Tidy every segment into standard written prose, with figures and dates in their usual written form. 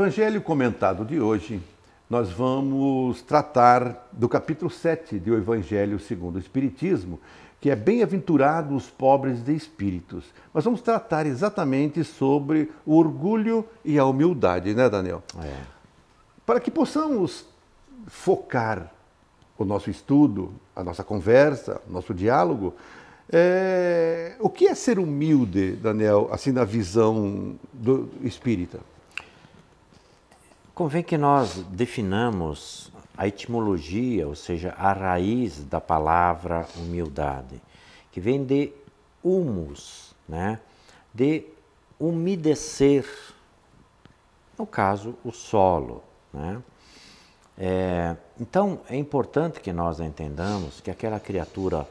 Evangelho comentado de hoje, nós vamos tratar do capítulo 7 do Evangelho segundo o Espiritismo, que é bem-aventurados os pobres de espíritos. Nós vamos tratar exatamente sobre o orgulho e a humildade, né, Daniel? Para que possamos focar o nosso estudo, a nossa conversa, o nosso diálogo, o que é ser humilde, Daniel, assim na visão do espírita? Convém que nós definamos a etimologia, ou seja, a raiz da palavra humildade, que vem de humus, né? De umedecer, no caso, o solo, né? Então, é importante que nós entendamos que aquela criatura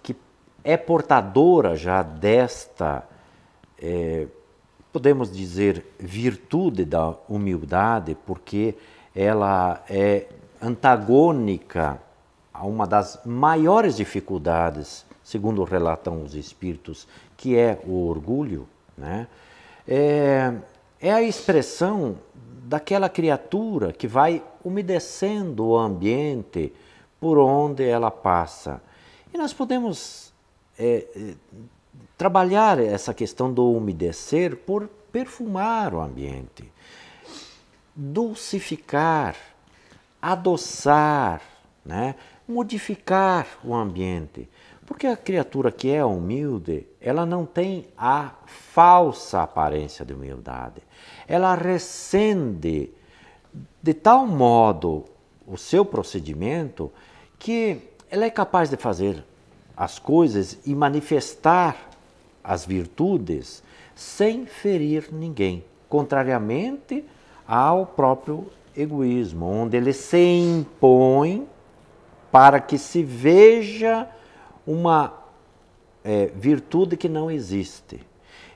que é portadora já desta, podemos dizer, virtude da humildade, porque ela é antagônica a uma das maiores dificuldades, segundo relatam os espíritos, que é o orgulho, né? É a expressão daquela criatura que vai umedecendo o ambiente por onde ela passa. E nós podemos trabalhar essa questão do umedecer por perfumar o ambiente, dulcificar, adoçar, né? Modificar o ambiente. Porque a criatura que é humilde, ela não tem a falsa aparência de humildade. Ela recende de tal modo o seu procedimento que ela é capaz de fazer as coisas e manifestar as virtudes sem ferir ninguém, contrariamente ao próprio egoísmo, onde ele se impõe para que se veja uma virtude que não existe.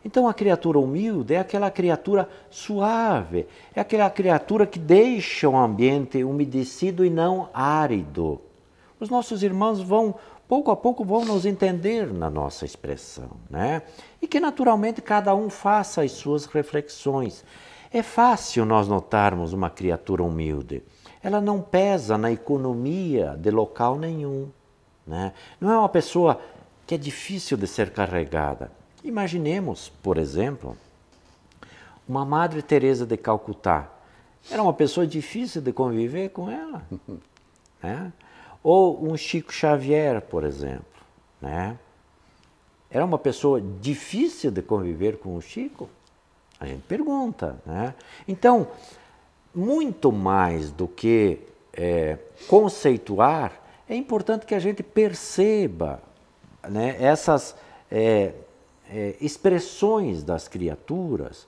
Então a criatura humilde é aquela criatura suave, é aquela criatura que deixa o ambiente umedecido e não árido. Os nossos irmãos pouco a pouco vão nos entender na nossa expressão, né? E que naturalmente cada um faça as suas reflexões. É fácil nós notarmos uma criatura humilde. Ela não pesa na economia de local nenhum, né? Não é uma pessoa que é difícil de ser carregada. Imaginemos, por exemplo, uma Madre Teresa de Calcutá. Era uma pessoa difícil de conviver com ela, né? Ou um Chico Xavier, por exemplo, né? Era uma pessoa difícil de conviver com o Chico? A gente pergunta, né? Então, muito mais do que conceituar, é importante que a gente perceba, né, essas expressões das criaturas,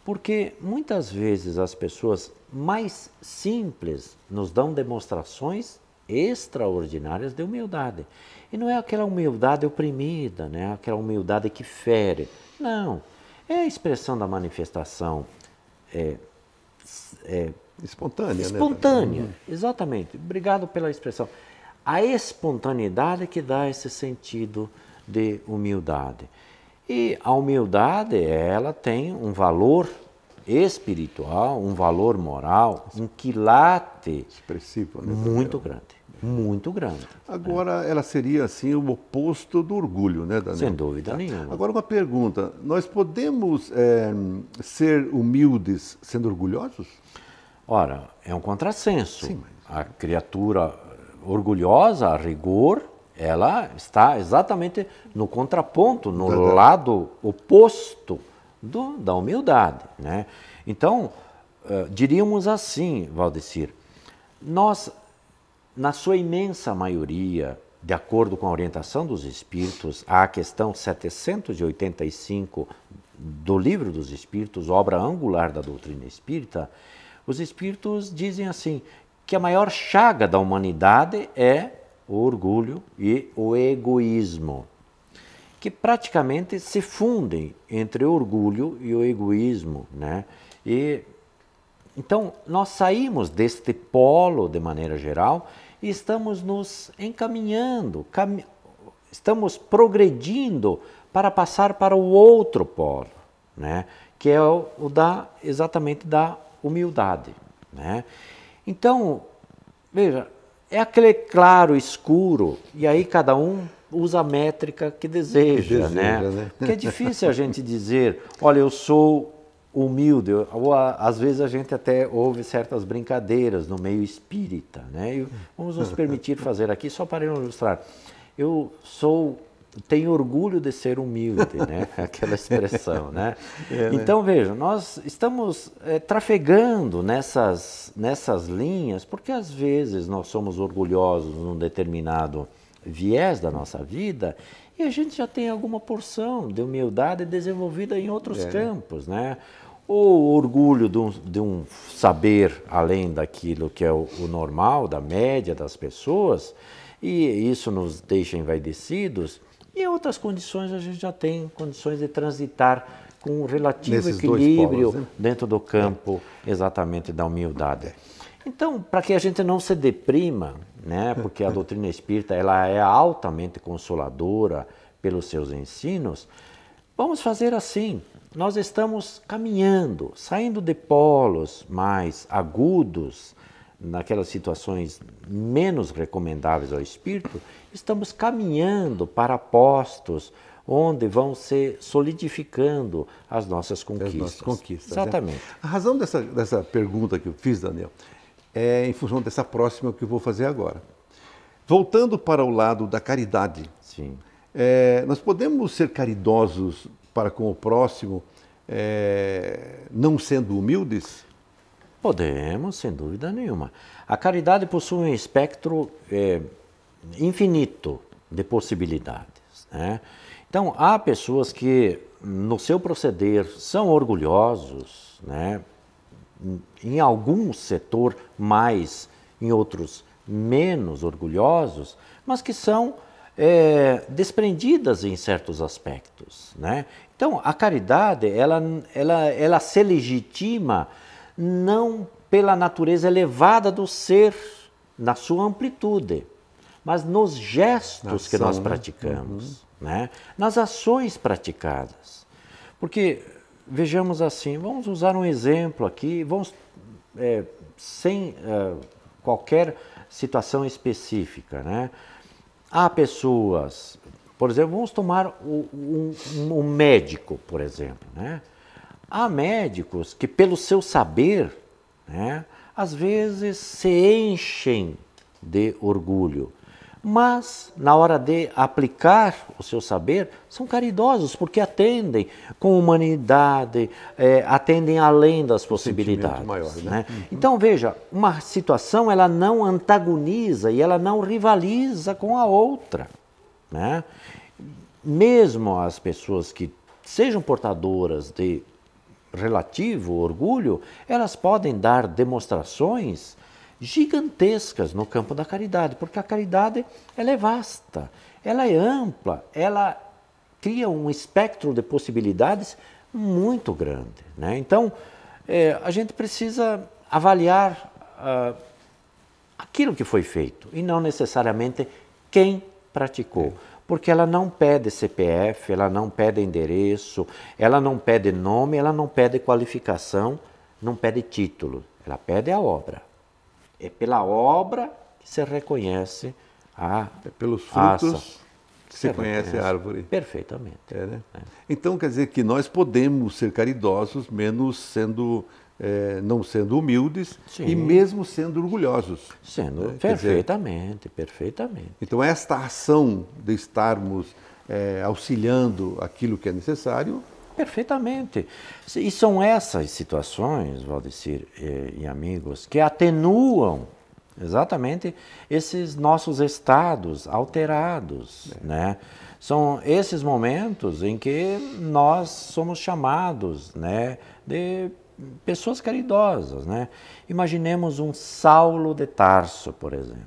porque muitas vezes as pessoas mais simples nos dão demonstrações extraordinárias de humildade. E não é aquela humildade oprimida, né? Aquela humildade que fere. Não. É a expressão da manifestação espontânea. Espontânea, né? Exatamente. Obrigado pela expressão. A espontaneidade que dá esse sentido de humildade. E a humildade, ela tem um valor espiritual, um valor moral, um quilate Expressivo, né? muito grande. Muito grande. Agora, ela seria assim o oposto do orgulho, né, Daniel? Sem dúvida nenhuma. Agora, uma pergunta: nós podemos ser humildes sendo orgulhosos? Ora, é um contrassenso. Sim, A criatura orgulhosa, a rigor, ela está exatamente no contraponto, no lado oposto da humildade, né? Então, diríamos assim, Valdecir, nós, na sua imensa maioria, de acordo com a orientação dos Espíritos, a questão 785 do Livro dos Espíritos, obra angular da doutrina espírita, os Espíritos dizem assim, que a maior chaga da humanidade é o orgulho e o egoísmo, que praticamente se fundem entre o orgulho e o egoísmo, né? Então, nós saímos deste polo de maneira geral e estamos nos encaminhando, estamos progredindo para passar para o outro polo, né? Que é exatamente da humildade, né? Então, veja, é aquele claro, escuro, e aí cada um usa a métrica que deseja, né? Porque é difícil a gente dizer, olha, eu sou humilde, ou às vezes a gente até ouve certas brincadeiras no meio espírita, né? E vamos nos permitir fazer aqui, só para ilustrar. Tenho orgulho de ser humilde, né? Aquela expressão, né? Então, veja, nós estamos trafegando nessas linhas, porque às vezes nós somos orgulhosos num determinado viés da nossa vida e a gente já tem alguma porção de humildade desenvolvida em outros campos, né? Ou orgulho de um saber além daquilo que é o normal, da média das pessoas, e isso nos deixa envaidecidos. E em outras condições a gente já tem condições de transitar com um relativo equilíbrio polos, né? Dentro do campo exatamente da humildade. Então, para que a gente não se deprima, né, porque a doutrina espírita ela é altamente consoladora pelos seus ensinos, vamos fazer assim. Nós estamos caminhando, saindo de polos mais agudos, naquelas situações menos recomendáveis ao espírito, estamos caminhando para postos onde vão se solidificando as nossas conquistas. Exatamente. Né? A razão dessa pergunta que eu fiz, Daniel, é em função dessa próxima que eu vou fazer agora. Voltando para o lado da caridade. Sim. Nós podemos ser caridosos para com o próximo, não sendo humildes? Podemos, sem dúvida nenhuma. A caridade possui um espectro infinito de possibilidades, né? Então, há pessoas que, no seu proceder, são orgulhosos, né? Em algum setor mais, em outros menos orgulhosos, mas que são desprendidas em certos aspectos, né? Então, a caridade, ela se legitima não pela natureza elevada do ser, na sua amplitude, mas nos gestos que nós praticamos, né? Nas ações praticadas. Porque, vejamos assim, vamos usar um exemplo aqui, sem qualquer situação específica, né? Há pessoas, por exemplo, vamos tomar um médico, por exemplo, né? Há médicos que, pelo seu saber, né, às vezes se enchem de orgulho, mas, na hora de aplicar o seu saber, são caridosos, porque atendem com humanidade, atendem além das possibilidades. Maior, né? Então, veja, uma situação ela não antagoniza e ela não rivaliza com a outra, né? Mesmo as pessoas que sejam portadoras de relativo orgulho, elas podem dar demonstrações gigantescas no campo da caridade, porque a caridade ela é vasta, ela é ampla, ela cria um espectro de possibilidades muito grande, né? Então, a gente precisa avaliar aquilo que foi feito e não necessariamente quem praticou. Porque ela não pede CPF, ela não pede endereço, ela não pede nome, ela não pede qualificação, não pede título, ela pede a obra. É pela obra que se reconhece pelos frutos que se conhece a árvore. Perfeitamente. Né? Então quer dizer que nós podemos ser caridosos, menos não sendo humildes. Sim. E mesmo sendo orgulhosos. Sendo perfeitamente. Então esta ação de estarmos auxiliando aquilo que é necessário. Perfeitamente. E são essas situações, Valdecir e amigos, que atenuam exatamente esses nossos estados alterados, né? São esses momentos em que nós somos chamados, né, de pessoas caridosas, né? Imaginemos um Saulo de Tarso, por exemplo,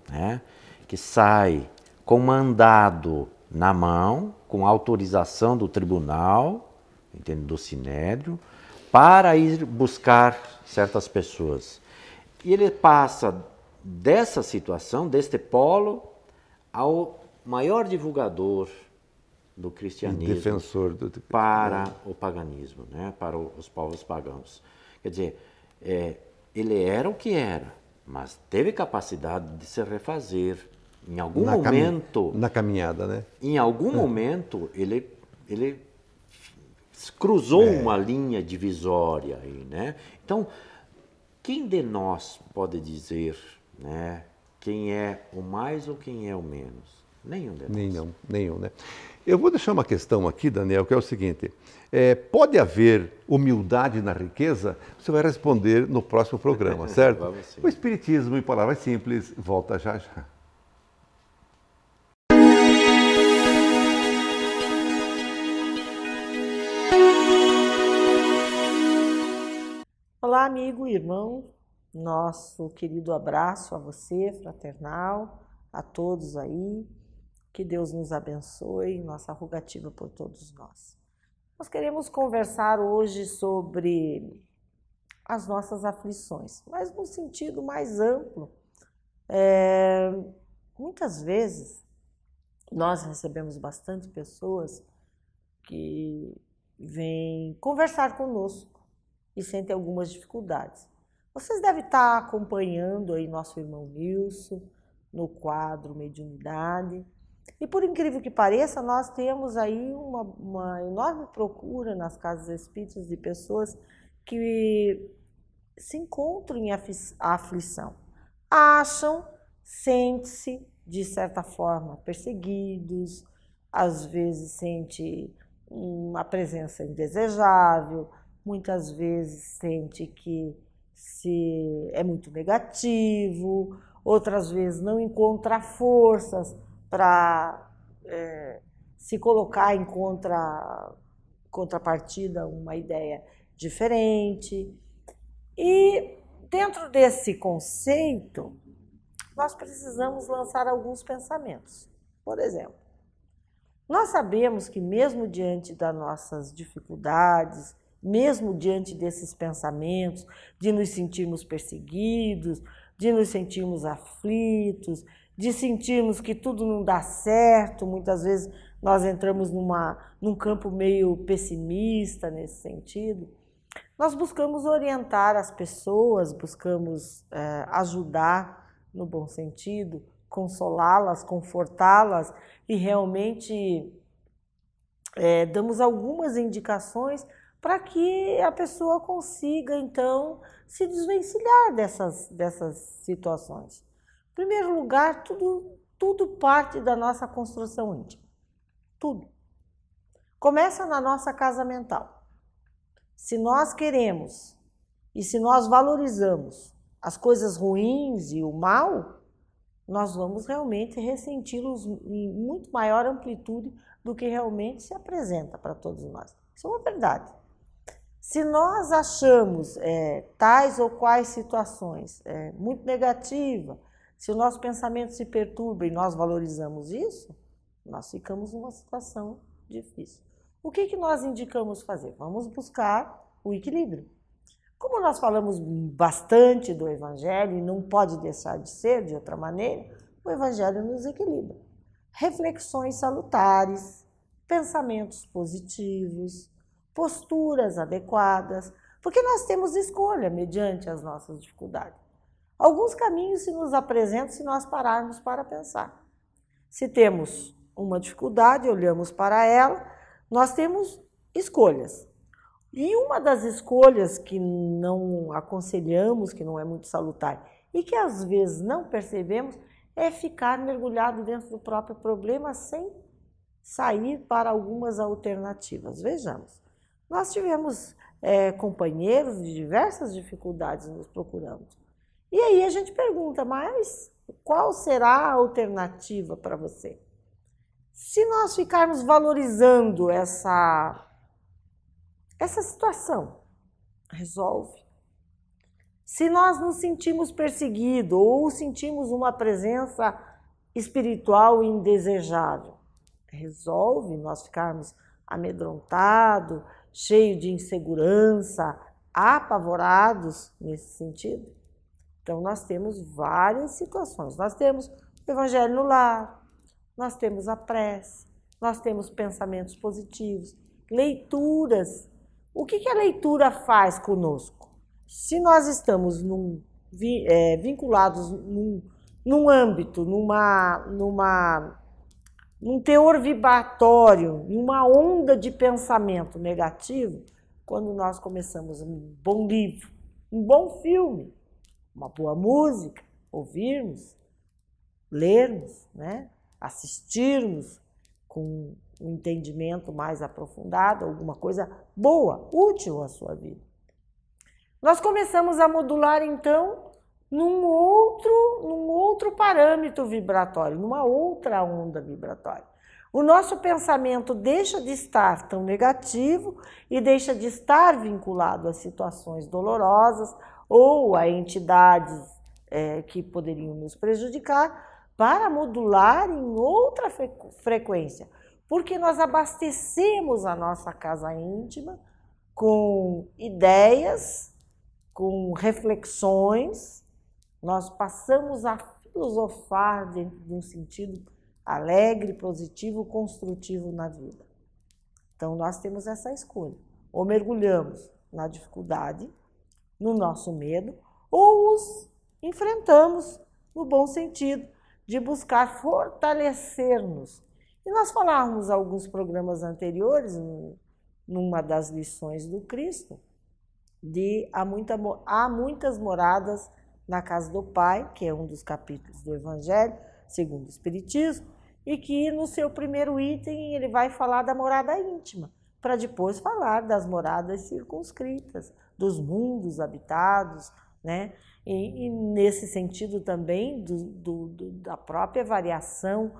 né, que sai com mandado na mão, com autorização do tribunal, do Sinédrio, para ir buscar certas pessoas. E ele passa dessa situação, deste polo, ao maior divulgador do cristianismo, defensor para o paganismo, né? Para os povos pagãos. Quer dizer, ele era o que era, mas teve capacidade de se refazer. Em algum momento... Na caminhada, né? Em algum momento, ele cruzou uma linha divisória aí, né? Então, quem de nós pode dizer, né, quem é o mais ou quem é o menos? Nenhum de nós. Nenhum, né? Eu vou deixar uma questão aqui, Daniel, que é o seguinte. Pode haver humildade na riqueza? Você vai responder no próximo programa, certo? Vamos sim. O Espiritismo, em palavras simples, volta já já. Olá, amigo e irmão, nosso querido abraço a você, fraternal, a todos aí, que Deus nos abençoe, nossa rogativa por todos nós. Nós queremos conversar hoje sobre as nossas aflições, mas no sentido mais amplo. Muitas vezes nós recebemos bastante pessoas que vêm conversar conosco e sentem algumas dificuldades. Vocês devem estar acompanhando aí nosso irmão Nilson no quadro Mediunidade. E por incrível que pareça, nós temos aí uma enorme procura nas casas espíritas de pessoas que se encontram em aflição. Acham, sentem-se, de certa forma, perseguidos, às vezes sente uma presença indesejável, muitas vezes sente que é muito negativo, outras vezes não encontra forças para se colocar em contrapartida uma ideia diferente. E dentro desse conceito, nós precisamos lançar alguns pensamentos. Por exemplo, nós sabemos que mesmo diante das nossas dificuldades, mesmo diante desses pensamentos, de nos sentirmos perseguidos, de nos sentirmos aflitos, de sentirmos que tudo não dá certo, muitas vezes nós entramos num campo meio pessimista nesse sentido, nós buscamos orientar as pessoas, buscamos ajudar no bom sentido, consolá-las, confortá-las e realmente damos algumas indicações para que a pessoa consiga, então, se desvencilhar dessas situações. Em primeiro lugar, tudo parte da nossa construção íntima. Tudo. Começa na nossa casa mental. Se nós queremos e se nós valorizamos as coisas ruins e o mal, nós vamos realmente ressenti-los em muito maior amplitude do que realmente se apresenta para todos nós. Isso é uma verdade. Se nós achamos tais ou quais situações muito negativas, se o nosso pensamento se perturba e nós valorizamos isso, nós ficamos numa situação difícil. O que nós indicamos fazer? Vamos buscar o equilíbrio. Como nós falamos bastante do Evangelho, e não pode deixar de ser de outra maneira, o Evangelho nos equilibra. Reflexões salutares, pensamentos positivos, posturas adequadas, porque nós temos escolha mediante as nossas dificuldades. Alguns caminhos se nos apresentam se nós pararmos para pensar. Se temos uma dificuldade, olhamos para ela, nós temos escolhas. E uma das escolhas que não aconselhamos, que não é muito salutar e que às vezes não percebemos, é ficar mergulhado dentro do próprio problema sem sair para algumas alternativas. Vejamos, nós tivemos companheiros de diversas dificuldades nos procurando. E aí a gente pergunta, mas qual será a alternativa para você? Se nós ficarmos valorizando essa situação, resolve. Se nós nos sentimos perseguidos ou sentimos uma presença espiritual indesejável, resolve nós ficarmos amedrontados, cheios de insegurança, apavorados nesse sentido. Então, nós temos várias situações. Nós temos o Evangelho no lar, nós temos a prece, nós temos pensamentos positivos, leituras. O que a leitura faz conosco? se nós estamos vinculados num âmbito, num teor vibratório, numa onda de pensamento negativo, quando nós começamos um bom livro, um bom filme, uma boa música, ouvirmos, lermos, né? Assistirmos com um entendimento mais aprofundado, alguma coisa boa, útil à sua vida. Nós começamos a modular, então, num outro parâmetro vibratório, numa outra onda vibratória. O nosso pensamento deixa de estar tão negativo e deixa de estar vinculado a situações dolorosas ou a entidades que poderiam nos prejudicar, para modular em outra frequência, porque nós abastecemos a nossa casa íntima com ideias, com reflexões, nós passamos a filosofar dentro de um sentido alegre, positivo, construtivo na vida. Então nós temos essa escolha, ou mergulhamos na dificuldade, no nosso medo, ou os enfrentamos no bom sentido, de buscar fortalecer-nos. E nós falávamos alguns programas anteriores, numa das lições do Cristo, de há muitas moradas na casa do Pai, que é um dos capítulos do Evangelho, segundo o Espiritismo, e que no seu primeiro item ele vai falar da morada íntima, para depois falar das moradas circunscritas, dos mundos habitados, né? E nesse sentido também da própria variação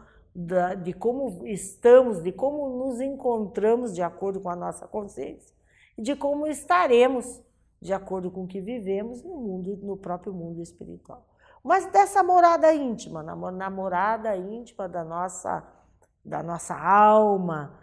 de como estamos, de como nos encontramos de acordo com a nossa consciência e de como estaremos de acordo com o que vivemos no próprio mundo espiritual. Mas dessa morada íntima, na morada íntima da nossa alma,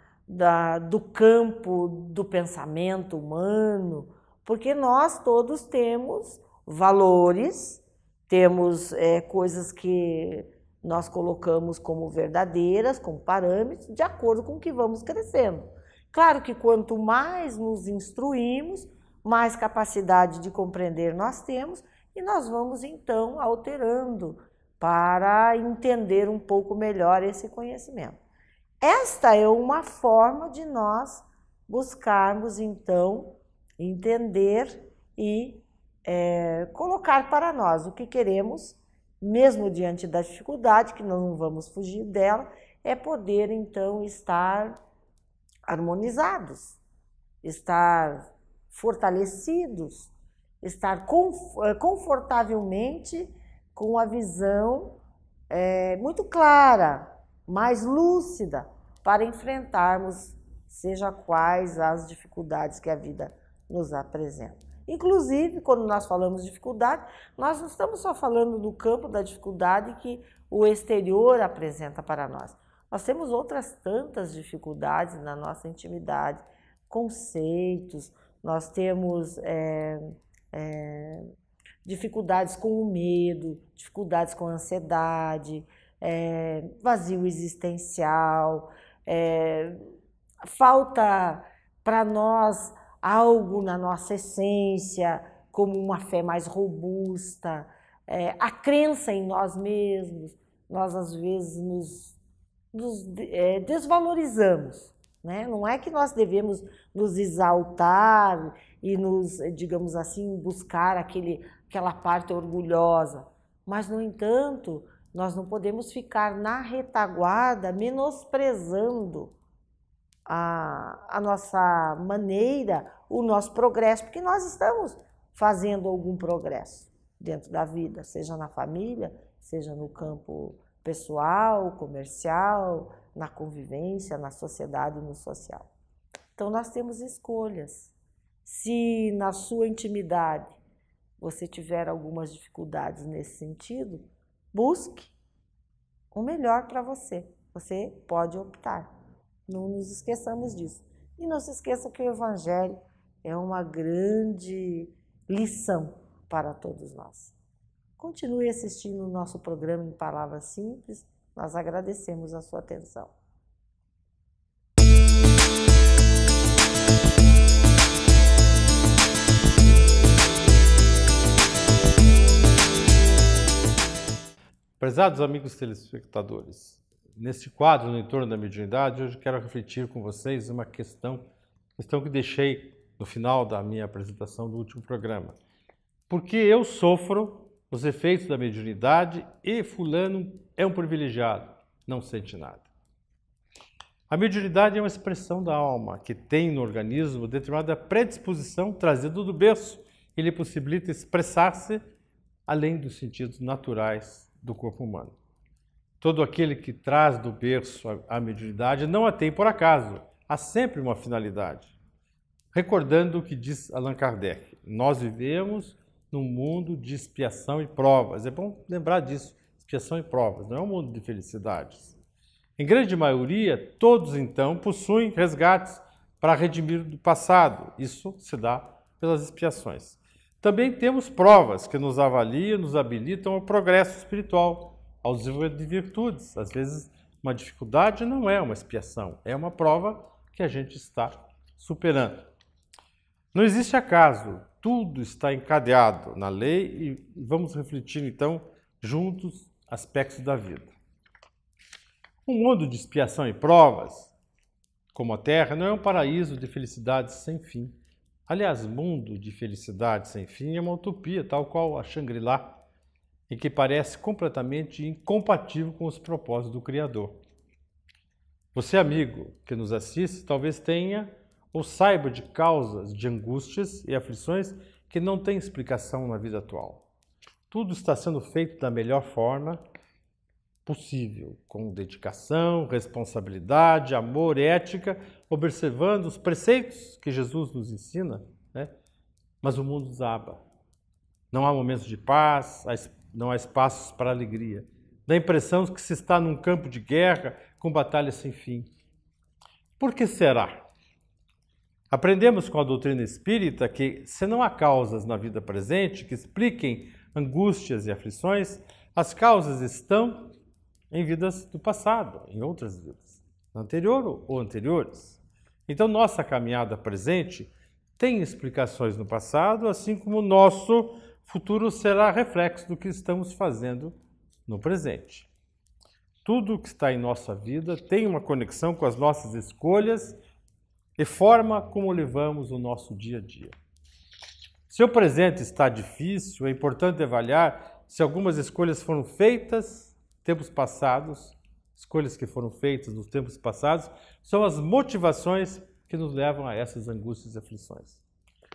do campo do pensamento humano, porque nós todos temos valores, temos coisas que nós colocamos como verdadeiras, como parâmetros, de acordo com o que vamos crescendo. Claro que quanto mais nos instruímos, mais capacidade de compreender nós temos e nós vamos então alterando para entender um pouco melhor esse conhecimento. Esta é uma forma de nós buscarmos então entender e colocar para nós o que queremos, mesmo diante da dificuldade, que nós não vamos fugir dela, é poder então estar harmonizados, estar fortalecidos, estar confortavelmente com a visão muito clara, mais lúcida, para enfrentarmos seja quais as dificuldades que a vida nos apresenta. Inclusive, quando nós falamos de dificuldade, nós não estamos só falando do campo da dificuldade que o exterior apresenta para nós. Nós temos outras tantas dificuldades na nossa intimidade, conceitos, nós temos dificuldades com o medo, dificuldades com a ansiedade, vazio existencial, falta para nós algo na nossa essência, como uma fé mais robusta, a crença em nós mesmos. Nós, às vezes, nos desvalorizamos, né? Não é que nós devemos nos exaltar e nos, digamos assim, buscar aquela parte orgulhosa, mas, no entanto, nós não podemos ficar na retaguarda menosprezando a nossa maneira, o nosso progresso, porque nós estamos fazendo algum progresso dentro da vida, seja na família, seja no campo pessoal, comercial, na convivência, na sociedade e no social. Então nós temos escolhas. Se na sua intimidade você tiver algumas dificuldades nesse sentido, busque o melhor para você. Você pode optar. Não nos esqueçamos disso. E não se esqueça que o Evangelho é uma grande lição para todos nós. Continue assistindo o nosso programa em Palavras Simples. Nós agradecemos a sua atenção. Prezados amigos telespectadores, neste quadro no entorno da mediunidade, hoje quero refletir com vocês uma questão que deixei no final da minha apresentação do último programa. Porque eu sofro os efeitos da mediunidade e fulano é um privilegiado, não sente nada. A mediunidade é uma expressão da alma que tem no organismo determinada predisposição trazida do berço e lhe possibilita expressar-se além dos sentidos naturais do corpo humano. Todo aquele que traz do berço a mediunidade não a tem por acaso, há sempre uma finalidade. Recordando o que diz Allan Kardec, nós vivemos num mundo de expiação e provas. É bom lembrar disso, expiação e provas, não é um mundo de felicidades. Em grande maioria, todos então possuem resgates para redimir do passado. Isso se dá pelas expiações. Também temos provas que nos avaliam, nos habilitam ao progresso espiritual, ao desenvolvimento de virtudes. Às vezes, uma dificuldade não é uma expiação, é uma prova que a gente está superando. Não existe acaso, tudo está encadeado na lei e vamos refletir então juntos aspectos da vida. Um mundo de expiação e provas, como a Terra, não é um paraíso de felicidades sem fim. Aliás, mundo de felicidade sem fim é uma utopia, tal qual a Shangri-La, e que parece completamente incompatível com os propósitos do Criador. Você, amigo que nos assiste, talvez tenha ou saiba de causas de angústias e aflições que não têm explicação na vida atual. Tudo está sendo feito da melhor forma possível, com dedicação, responsabilidade, amor, ética, observando os preceitos que Jesus nos ensina, né? Mas o mundo desaba. Não há momentos de paz, não há espaços para alegria. Dá a impressão que se está num campo de guerra com batalhas sem fim. Por que será? Aprendemos com a doutrina espírita que, se não há causas na vida presente que expliquem angústias e aflições, as causas estão em vidas do passado, em outras vidas, anterior ou anteriores. Então, nossa caminhada presente tem explicações no passado, assim como o nosso futuro será reflexo do que estamos fazendo no presente. Tudo o que está em nossa vida tem uma conexão com as nossas escolhas e forma como levamos o nosso dia a dia. Se o presente está difícil, é importante avaliar se algumas escolhas foram feitas tempos passados, escolhas que foram feitas nos tempos passados, são as motivações que nos levam a essas angústias e aflições.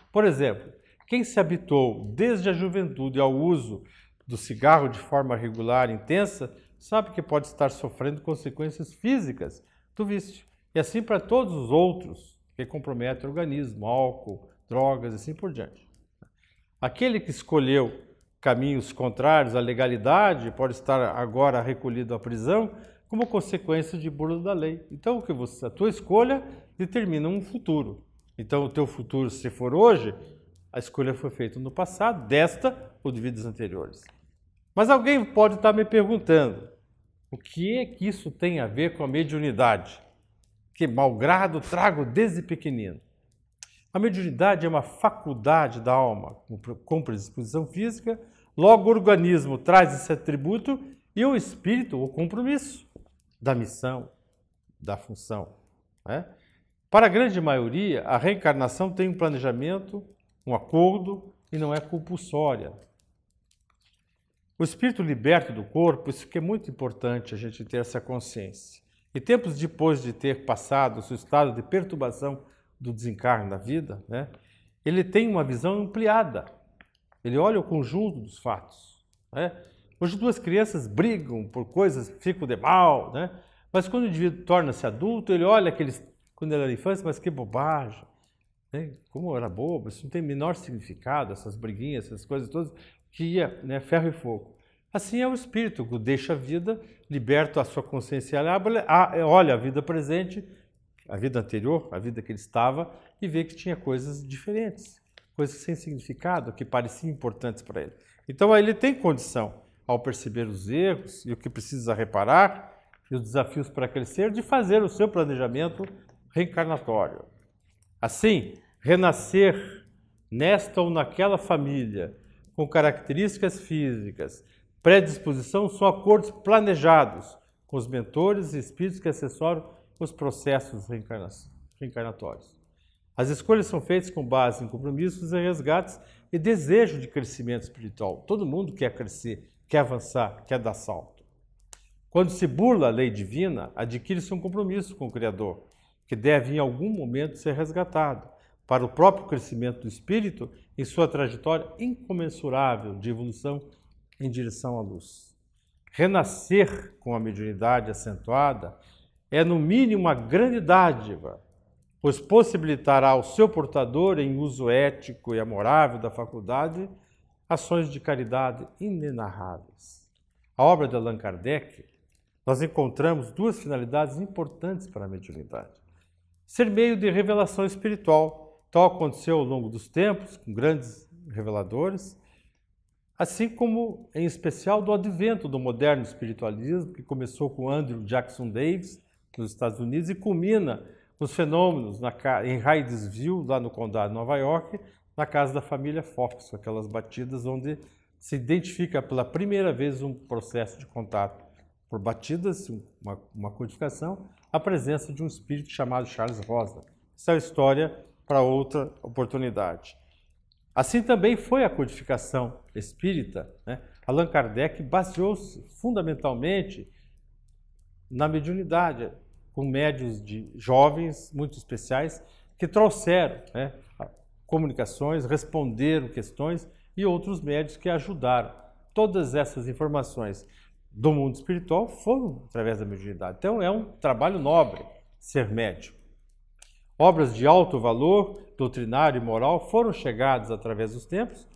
Por exemplo, quem se habituou desde a juventude ao uso do cigarro de forma regular e intensa, sabe que pode estar sofrendo consequências físicas do vício. E assim para todos os outros que comprometem o organismo, álcool, drogas e assim por diante. Aquele que escolheu caminhos contrários à legalidade pode estar agora recolhido à prisão como consequência de burla da lei. Então, a tua escolha determina um futuro. Então, o teu futuro, se for hoje, a escolha foi feita no passado, desta ou de vidas anteriores. Mas alguém pode estar me perguntando, o que é que isso tem a ver com a mediunidade? Que malgrado trago desde pequenino. A mediunidade é uma faculdade da alma, com predisposição física, logo o organismo traz esse atributo e o espírito o compromisso da missão, da função. Né? Para a grande maioria, a reencarnação tem um planejamento, um acordo e não é compulsória. O espírito liberto do corpo, isso que é muito importante a gente ter essa consciência. E tempos depois de ter passado o seu estado de perturbação do desencarne da vida, né, ele tem uma visão ampliada. Ele olha o conjunto dos fatos. Né? Hoje duas crianças brigam por coisas, ficam de mal, né? Mas quando o indivíduo torna-se adulto, ele olha aqueles, quando ele era infância, mas que bobagem. Né? Como eu era bobo, isso não tem menor significado, essas briguinhas, essas coisas todas, que ia, né, ferro e fogo. Assim é o espírito que deixa a vida, liberta a sua consciência, olha a vida presente, a vida anterior, a vida que ele estava, e vê que tinha coisas diferentes, coisas sem significado, que pareciam importantes para ele. Então aí ele tem condição, ao perceber os erros e o que precisa reparar, e os desafios para crescer, de fazer o seu planejamento reencarnatório. Assim, renascer nesta ou naquela família, com características físicas, predisposição são acordos planejados com os mentores e espíritos que assessoram os processos reencarnatórios. As escolhas são feitas com base em compromissos e resgates e desejo de crescimento espiritual. Todo mundo quer crescer, quer avançar, quer dar salto. Quando se burla a lei divina, adquire-se um compromisso com o Criador, que deve em algum momento ser resgatado para o próprio crescimento do espírito em sua trajetória incomensurável de evolução em direção à luz. Renascer com a mediunidade acentuada é, no mínimo, uma grande dádiva, pois possibilitará ao seu portador, em uso ético e amorável da faculdade, ações de caridade inenarráveis. A obra de Allan Kardec, nós encontramos duas finalidades importantes para a mediunidade. Ser meio de revelação espiritual, tal aconteceu ao longo dos tempos, com grandes reveladores, assim como, em especial, do advento do moderno espiritualismo, que começou com Andrew Jackson Davis, nos Estados Unidos, e culmina nos fenômenos em Hydesville, lá no condado de Nova York, na casa da família Fox, aquelas batidas onde se identifica pela primeira vez um processo de contato por batidas, uma codificação, a presença de um espírito chamado Charles Rosa. Essa é a história para outra oportunidade. Assim também foi a codificação espírita, né? Allan Kardec baseou-se fundamentalmente na mediunidade, com médiuns de jovens muito especiais que trouxeram, né, comunicações, responderam questões e outros médiuns que ajudaram. Todas essas informações do mundo espiritual foram através da mediunidade. Então é um trabalho nobre ser médium. Obras de alto valor, doutrinário e moral foram chegadas através dos tempos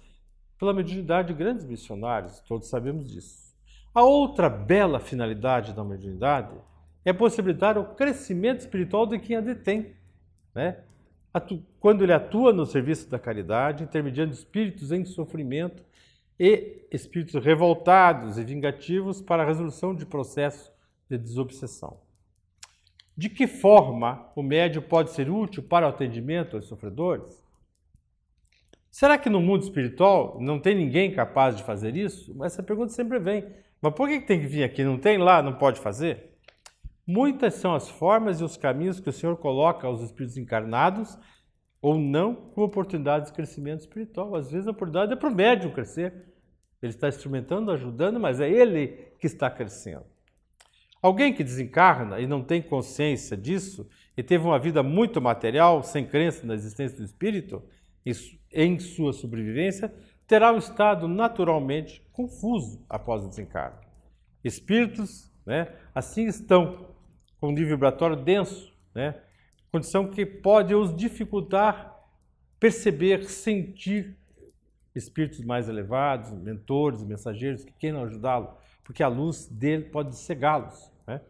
pela mediunidade de grandes missionários, todos sabemos disso. A outra bela finalidade da mediunidade é possibilitar o crescimento espiritual de quem a detém, né? Quando ele atua no serviço da caridade, intermediando espíritos em sofrimento e espíritos revoltados e vingativos para a resolução de processos de desobsessão. De que forma o médium pode ser útil para o atendimento aos sofredores? Será que no mundo espiritual não tem ninguém capaz de fazer isso? Essa pergunta sempre vem. Mas por que tem que vir aqui? Não tem lá, não pode fazer? Muitas são as formas e os caminhos que o Senhor coloca aos espíritos encarnados ou não com oportunidades de crescimento espiritual. Às vezes a oportunidade é para o médium crescer. Ele está instrumentando, ajudando, mas é ele que está crescendo. Alguém que desencarna e não tem consciência disso e teve uma vida muito material, sem crença na existência do espírito, em sua sobrevivência, terá um estado naturalmente confuso após o desencarne. Espíritos, né, assim estão com um nível vibratório denso, né, condição que pode os dificultar perceber, sentir espíritos mais elevados, mentores, mensageiros que queiram ajudá-lo, porque a luz dele pode cegá-los, né?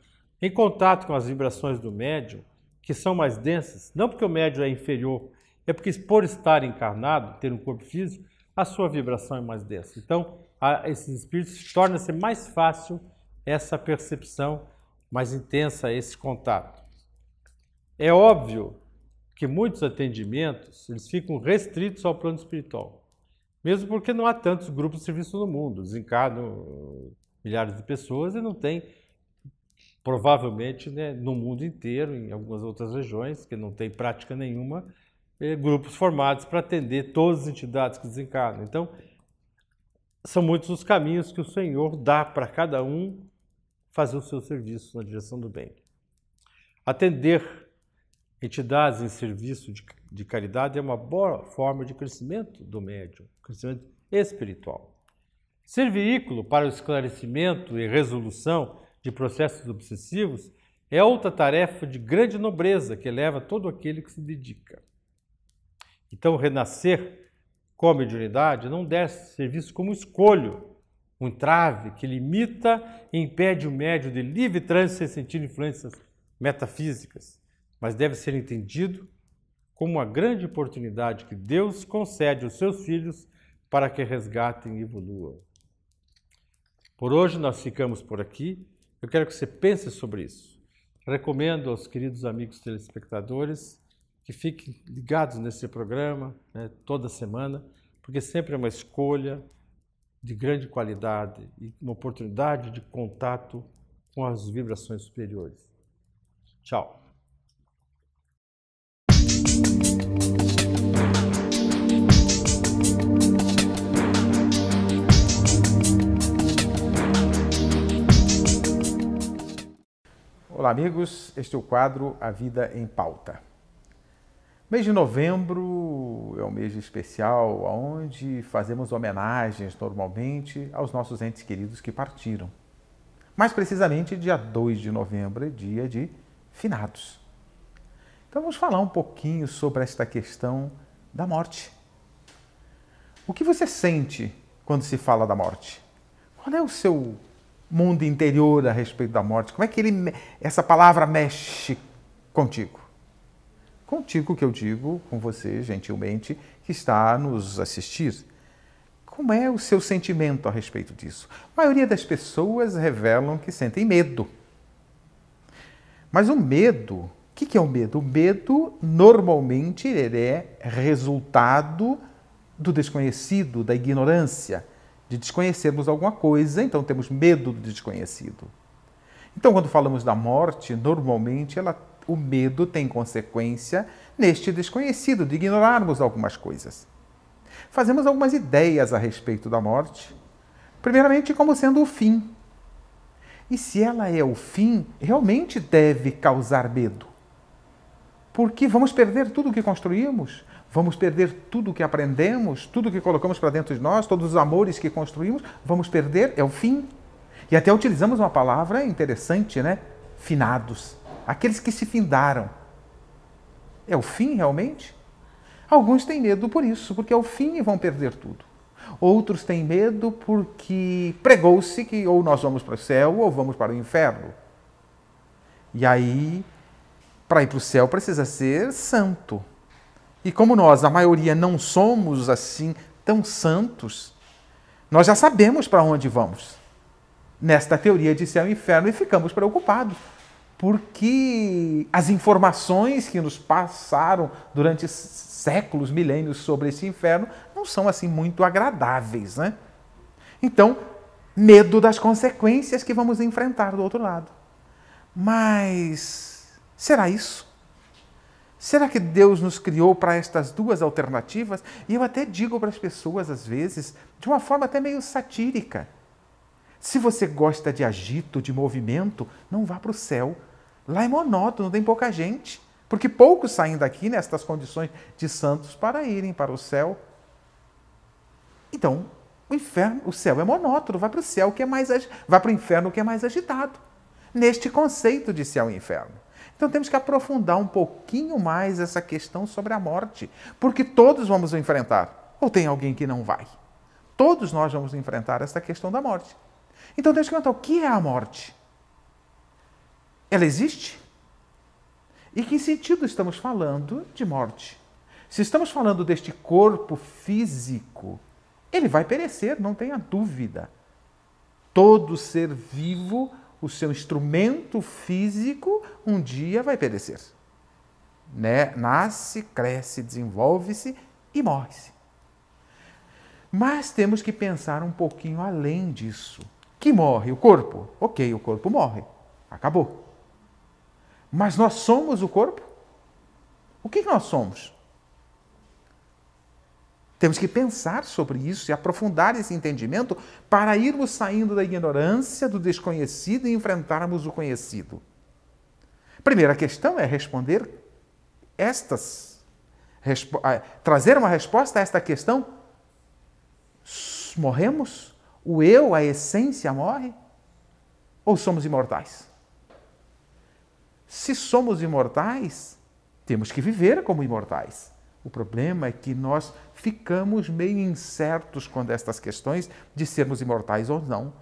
Em contato com as vibrações do médium, que são mais densas, não porque o médium é inferior, é porque por estar encarnado, ter um corpo físico, a sua vibração é mais densa. Então, a esses espíritos torna-se mais fácil essa percepção mais intensa, esse contato. É óbvio que muitos atendimentos eles ficam restritos ao plano espiritual, mesmo porque não há tantos grupos de serviço no mundo, desencarnam milhares de pessoas e não tem, provavelmente, né, no mundo inteiro, em algumas outras regiões, que não tem prática nenhuma, grupos formados para atender todas as entidades que desencarnam. Então, são muitos os caminhos que o Senhor dá para cada um fazer o seu serviço na direção do bem. Atender entidades em serviço de caridade é uma boa forma de crescimento do médium, crescimento espiritual. Ser veículo para o esclarecimento e resolução de processos obsessivos é outra tarefa de grande nobreza que eleva todo aquele que se dedica. Então, renascer com a mediunidade não deve ser visto como escolho, um entrave que limita e impede o médium de livre trânsito sem sentir influências metafísicas, mas deve ser entendido como uma grande oportunidade que Deus concede aos seus filhos para que resgatem e evoluam. Por hoje nós ficamos por aqui. Eu quero que você pense sobre isso. Recomendo aos queridos amigos telespectadores que fiquem ligados nesse programa, né, toda semana, porque sempre é uma escolha de grande qualidade e uma oportunidade de contato com as vibrações superiores. Tchau. Olá, amigos. Este é o quadro A Vida em Pauta. Mês de novembro é um mês especial onde fazemos homenagens normalmente aos nossos entes queridos que partiram. Mais precisamente, dia 2 de novembro é dia de finados. Então vamos falar um pouquinho sobre esta questão da morte. O que você sente quando se fala da morte? Qual é o seu mundo interior a respeito da morte? Como é que essa palavra mexe contigo? Contigo que eu digo, com você, gentilmente, que está a nos assistir. Como é o seu sentimento a respeito disso? A maioria das pessoas revelam que sentem medo. Mas o medo, o que é o medo? O medo, normalmente, ele é resultado do desconhecido, da ignorância, de desconhecermos alguma coisa, então temos medo do desconhecido. Então, quando falamos da morte, normalmente o medo tem consequência neste desconhecido, de ignorarmos algumas coisas. Fazemos algumas ideias a respeito da morte, primeiramente como sendo o fim. E se ela é o fim, realmente deve causar medo. Porque vamos perder tudo o que construímos, vamos perder tudo o que aprendemos, tudo o que colocamos para dentro de nós, todos os amores que construímos, vamos perder, é o fim. E até utilizamos uma palavra interessante, né? Finados. Aqueles que se findaram. É o fim, realmente? Alguns têm medo por isso, porque é o fim e vão perder tudo. Outros têm medo porque pregou-se que ou nós vamos para o céu ou vamos para o inferno. E aí, para ir para o céu precisa ser santo. E como nós, a maioria, não somos assim tão santos, nós já sabemos para onde vamos. Nesta teoria de céu e inferno, e ficamos preocupados. Porque as informações que nos passaram durante séculos, milênios sobre esse inferno não são assim muito agradáveis, né? Então, medo das consequências que vamos enfrentar do outro lado. Mas será isso? Será que Deus nos criou para estas duas alternativas? E eu até digo para as pessoas, às vezes, de uma forma até meio satírica. Se você gosta de agito, de movimento, não vá para o céu. Lá é monótono, tem pouca gente. Porque poucos saem daqui nestas condições de santos para irem para o céu. Então, o céu é monótono, vai para o céu que é mais vai para o inferno que é mais agitado. Neste conceito de céu e inferno. Então temos que aprofundar um pouquinho mais essa questão sobre a morte, porque todos vamos enfrentar. Ou tem alguém que não vai? Todos nós vamos enfrentar essa questão da morte. Então temos que perguntar, o que é a morte? Ela existe? E que sentido estamos falando de morte? Se estamos falando deste corpo físico, ele vai perecer, não tenha dúvida. Todo ser vivo, o seu instrumento físico, um dia vai perecer. Né? Nasce, cresce, desenvolve-se e morre-se. Mas temos que pensar um pouquinho além disso. Que morre o corpo? Ok, o corpo morre. Acabou. Mas nós somos o corpo? O que nós somos? Temos que pensar sobre isso e aprofundar esse entendimento para irmos saindo da ignorância, do desconhecido e enfrentarmos o conhecido. Primeira questão é responder trazer uma resposta a esta questão. Morremos? O eu, a essência, morre? Ou somos imortais? Se somos imortais, temos que viver como imortais. O problema é que nós ficamos meio incertos quando estas questões de sermos imortais ou não.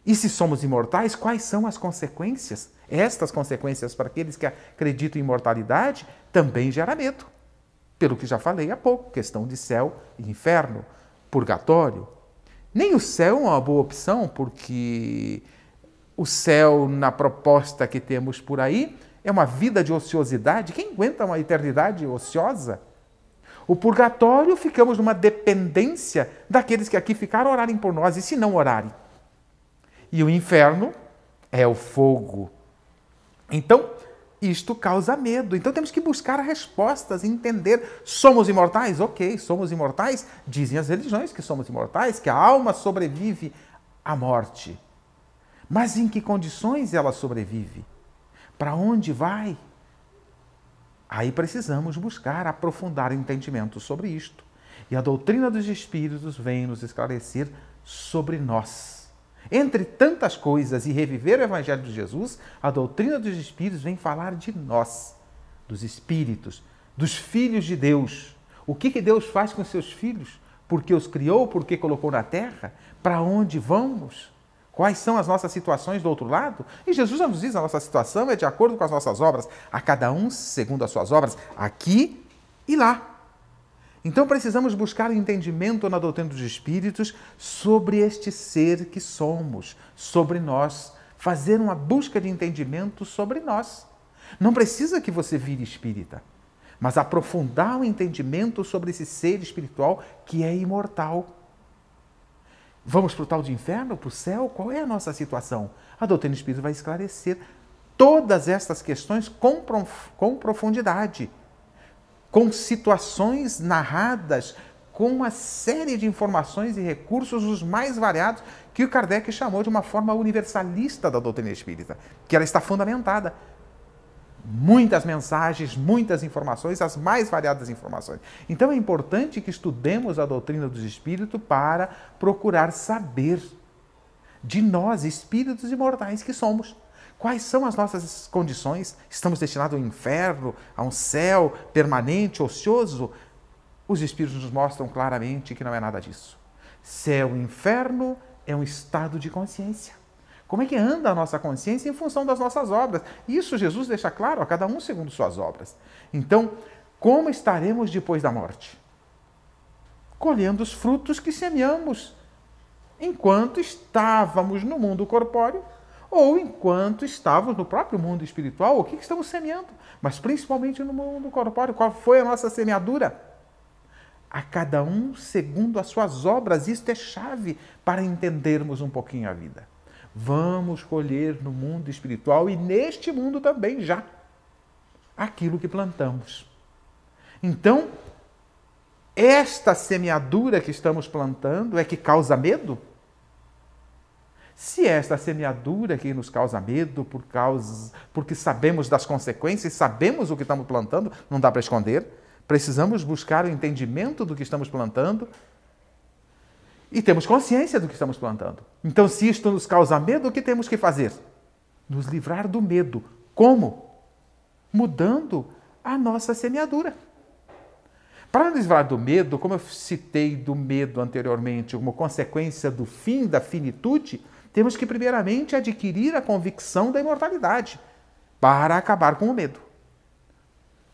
E se somos imortais, quais são as consequências? Estas consequências para aqueles que acreditam em imortalidade também gera medo. Pelo que já falei há pouco, questão de céu e inferno, purgatório. Nem o céu é uma boa opção, porque o céu, na proposta que temos por aí, é uma vida de ociosidade. Quem aguenta uma eternidade ociosa? O purgatório, ficamos numa dependência daqueles que aqui ficaram orarem por nós, e se não orarem? E o inferno é o fogo. Então, isto causa medo. Então temos que buscar respostas, entender. Somos imortais? Ok, somos imortais. Dizem as religiões que somos imortais, que a alma sobrevive à morte. Mas em que condições ela sobrevive? Para onde vai? Aí precisamos buscar, aprofundar entendimento sobre isto. E a doutrina dos Espíritos vem nos esclarecer sobre nós. Entre tantas coisas, e reviver o Evangelho de Jesus, a doutrina dos Espíritos vem falar de nós, dos Espíritos, dos filhos de Deus. O que Deus faz com seus filhos? Por que os criou? Por que colocou na terra? Para onde vamos? Quais são as nossas situações do outro lado? E Jesus já nos diz, a nossa situação é de acordo com as nossas obras, a cada um segundo as suas obras, aqui e lá. Então precisamos buscar entendimento na doutrina dos Espíritos sobre este ser que somos, sobre nós, fazer uma busca de entendimento sobre nós. Não precisa que você vire espírita, mas aprofundar o entendimento sobre esse ser espiritual que é imortal. Vamos para o tal de inferno, para o céu? Qual é a nossa situação? A doutrina espírita vai esclarecer todas estas questões com profundidade, com situações narradas, com uma série de informações e recursos os mais variados, que o Kardec chamou de uma forma universalista da doutrina espírita, que ela está fundamentada. Muitas mensagens, muitas informações, as mais variadas informações. Então é importante que estudemos a doutrina dos Espíritos para procurar saber de nós, espíritos imortais que somos. Quais são as nossas condições? Estamos destinados ao inferno, a um céu permanente, ocioso? Os Espíritos nos mostram claramente que não é nada disso. Céu e inferno é um estado de consciência. Como é que anda a nossa consciência em função das nossas obras? Isso Jesus deixa claro, a cada um segundo suas obras. Então, como estaremos depois da morte? Colhendo os frutos que semeamos enquanto estávamos no mundo corpóreo ou enquanto estávamos no próprio mundo espiritual. O que estamos semeando? Mas principalmente no mundo corpóreo. Qual foi a nossa semeadura? A cada um segundo as suas obras. Isto é chave para entendermos um pouquinho a vida. Vamos colher no mundo espiritual e neste mundo também já aquilo que plantamos. Então, esta semeadura que estamos plantando é que causa medo? Se esta semeadura que nos causa medo porque sabemos das consequências, sabemos o que estamos plantando, não dá para esconder, precisamos buscar o entendimento do que estamos plantando e temos consciência do que estamos plantando. Então, se isto nos causa medo, o que temos que fazer? Nos livrar do medo. Como? Mudando a nossa semeadura. Para nos livrar do medo, como eu citei do medo anteriormente, como consequência do fim da finitude, temos que primeiramente adquirir a convicção da imortalidade para acabar com o medo.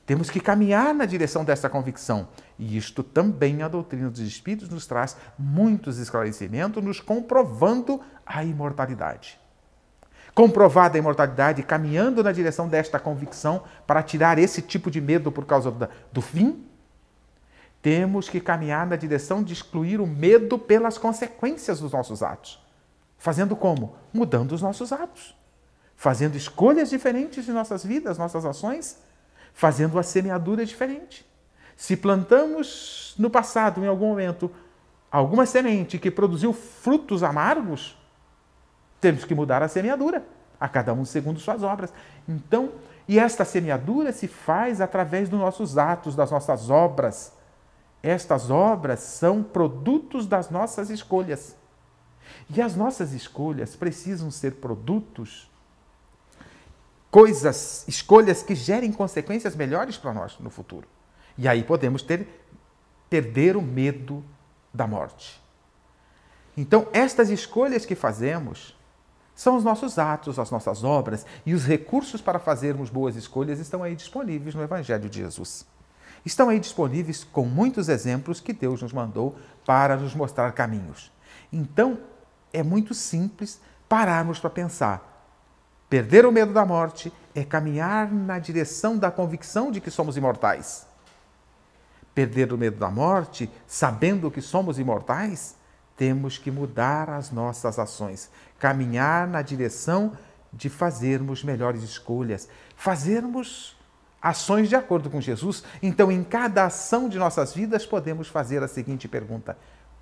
Temos que caminhar na direção dessa convicção. E isto também a doutrina dos Espíritos nos traz muitos esclarecimentos, nos comprovando a imortalidade. Comprovada a imortalidade, caminhando na direção desta convicção para tirar esse tipo de medo por causa do fim, temos que caminhar na direção de excluir o medo pelas consequências dos nossos atos. Fazendo como? Mudando os nossos atos. Fazendo escolhas diferentes em nossas vidas, nossas ações, fazendo uma semeadura diferente. Se plantamos no passado, em algum momento, alguma semente que produziu frutos amargos, temos que mudar a semeadura, a cada um segundo suas obras. Então, e esta semeadura se faz através dos nossos atos, das nossas obras. Estas obras são produtos das nossas escolhas. E as nossas escolhas precisam ser produtos, escolhas que gerem consequências melhores para nós no futuro. E aí podemos perder o medo da morte. Então, estas escolhas que fazemos são os nossos atos, as nossas obras, e os recursos para fazermos boas escolhas estão aí disponíveis no Evangelho de Jesus. Estão aí disponíveis com muitos exemplos que Deus nos mandou para nos mostrar caminhos. Então, é muito simples pararmos para pensar. Perder o medo da morte é caminhar na direção da convicção de que somos imortais. perder o medo da morte, sabendo que somos imortais, temos que mudar as nossas ações, caminhar na direção de fazermos melhores escolhas, fazermos ações de acordo com Jesus. Então, em cada ação de nossas vidas, podemos fazer a seguinte pergunta: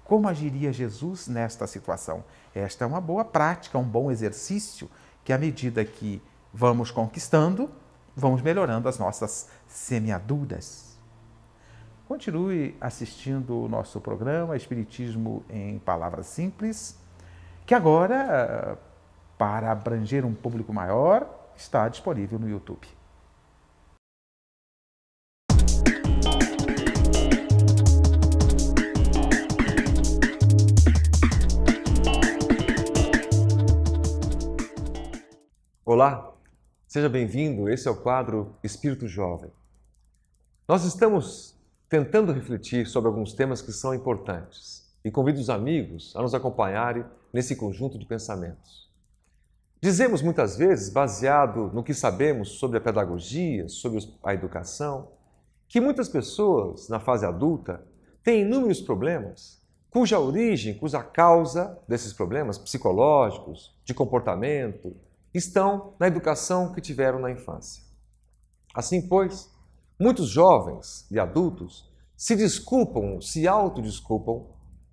como agiria Jesus nesta situação? Esta é uma boa prática, um bom exercício, que à medida que vamos conquistando, vamos melhorando as nossas semeaduras. Continue assistindo o nosso programa Espiritismo em Palavras Simples, que agora, para abranger um público maior, está disponível no YouTube. Olá, seja bem-vindo. Esse é o quadro Espírito Jovem. Nós estamos tentando refletir sobre alguns temas que são importantes e convido os amigos a nos acompanharem nesse conjunto de pensamentos. Dizemos muitas vezes, baseado no que sabemos sobre a pedagogia, sobre a educação, que muitas pessoas na fase adulta têm inúmeros problemas, cuja origem, cuja causa desses problemas psicológicos, de comportamento, estão na educação que tiveram na infância. Assim, pois, muitos jovens e adultos se desculpam, se autodesculpam,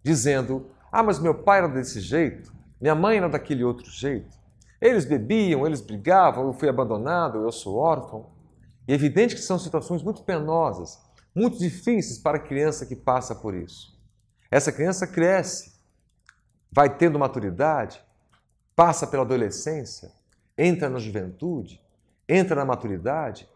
dizendo: ah, mas meu pai era desse jeito, minha mãe era daquele outro jeito, eles bebiam, eles brigavam, eu fui abandonado, eu sou órfão. E é evidente que são situações muito penosas, muito difíceis para a criança que passa por isso. Essa criança cresce, vai tendo maturidade, passa pela adolescência, entra na juventude, entra na maturidade,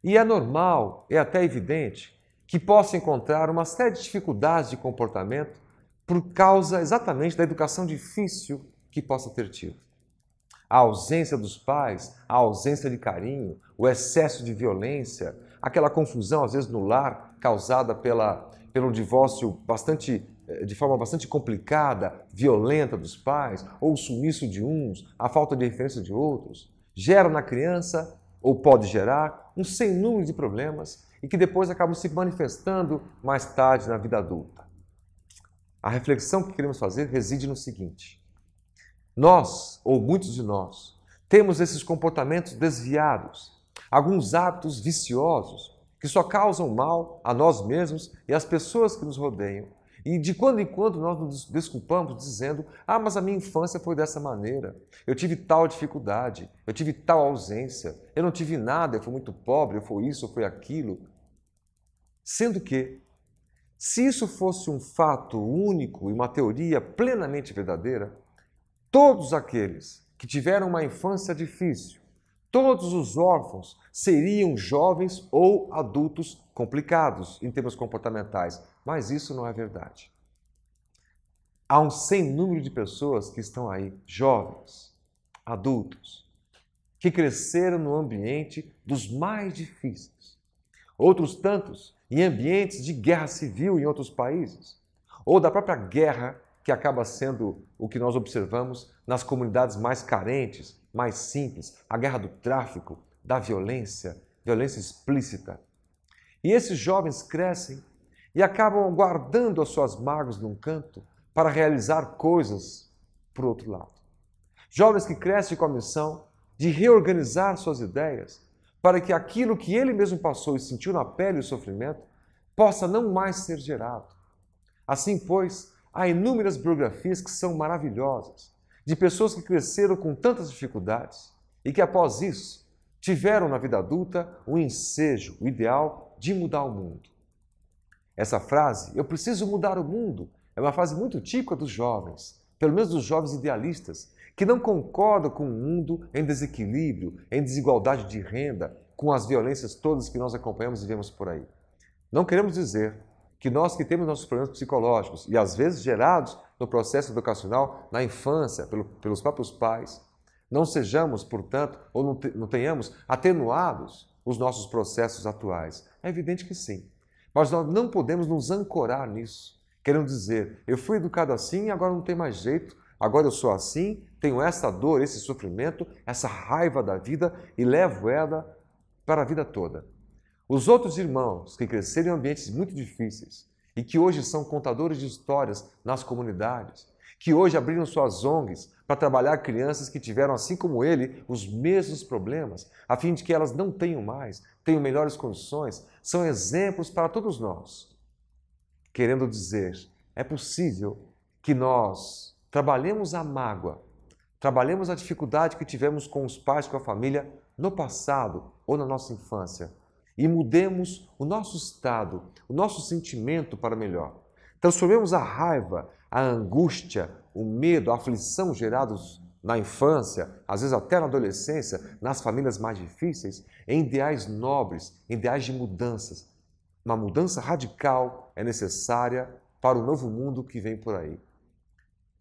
e é normal, é até evidente, que possa encontrar uma série de dificuldades de comportamento por causa exatamente da educação difícil que possa ter tido. A ausência dos pais, a ausência de carinho, o excesso de violência, aquela confusão, às vezes, no lar, causada pelo divórcio de forma bastante complicada, violenta dos pais, ou o sumiço de uns, a falta de referência de outros, gera na criança, ou pode gerar, um sem número de problemas e que depois acabam se manifestando mais tarde na vida adulta. A reflexão que queremos fazer reside no seguinte: nós, ou muitos de nós, temos esses comportamentos desviados, alguns hábitos viciosos que só causam mal a nós mesmos e às pessoas que nos rodeiam. E de quando em quando nós nos desculpamos dizendo: ah, mas a minha infância foi dessa maneira, eu tive tal dificuldade, eu tive tal ausência, eu não tive nada, eu fui muito pobre, eu fui isso, eu fui aquilo. Sendo que, se isso fosse um fato único e uma teoria plenamente verdadeira, todos aqueles que tiveram uma infância difícil, todos os órfãos seriam jovens ou adultos complicados em termos comportamentais, mas isso não é verdade. Há um sem número de pessoas que estão aí, jovens, adultos, que cresceram no ambiente dos mais difíceis. Outros tantos em ambientes de guerra civil em outros países, ou da própria guerra que acaba sendo o que nós observamos nas comunidades mais carentes, mais simples, a guerra do tráfico, da violência, violência explícita. E esses jovens crescem e acabam guardando as suas mágoas num canto para realizar coisas por outro lado. Jovens que crescem com a missão de reorganizar suas ideias para que aquilo que ele mesmo passou e sentiu na pele o sofrimento possa não mais ser gerado. Assim, pois, há inúmeras biografias que são maravilhosas, de pessoas que cresceram com tantas dificuldades e que após isso tiveram na vida adulta o ensejo, o ideal de mudar o mundo. Essa frase, eu preciso mudar o mundo, é uma frase muito típica dos jovens, pelo menos dos jovens idealistas, que não concordam com um mundo em desequilíbrio, em desigualdade de renda, com as violências todas que nós acompanhamos e vemos por aí. Não queremos dizer que nós que temos nossos problemas psicológicos e às vezes gerados no processo educacional na infância, pelos próprios pais, não sejamos, portanto, ou não tenhamos atenuados os nossos processos atuais. É evidente que sim. Mas nós não podemos nos ancorar nisso. Querendo dizer, eu fui educado assim e agora não tem mais jeito, agora eu sou assim, tenho essa dor, esse sofrimento, essa raiva da vida e levo ela para a vida toda. Os outros irmãos que cresceram em ambientes muito difíceis e que hoje são contadores de histórias nas comunidades, que hoje abriram suas ONGs para trabalhar crianças que tiveram, assim como ele, os mesmos problemas, a fim de que elas não tenham mais, tenham melhores condições, são exemplos para todos nós. Querendo dizer, é possível que nós trabalhemos a mágoa, trabalhemos a dificuldade que tivemos com os pais, com a família, no passado ou na nossa infância, e mudemos o nosso estado, o nosso sentimento para melhor. Transformemos a raiva, a angústia, o medo, a aflição gerados na infância, às vezes até na adolescência, nas famílias mais difíceis, em ideais nobres, em ideais de mudanças. Uma mudança radical é necessária para o novo mundo que vem por aí.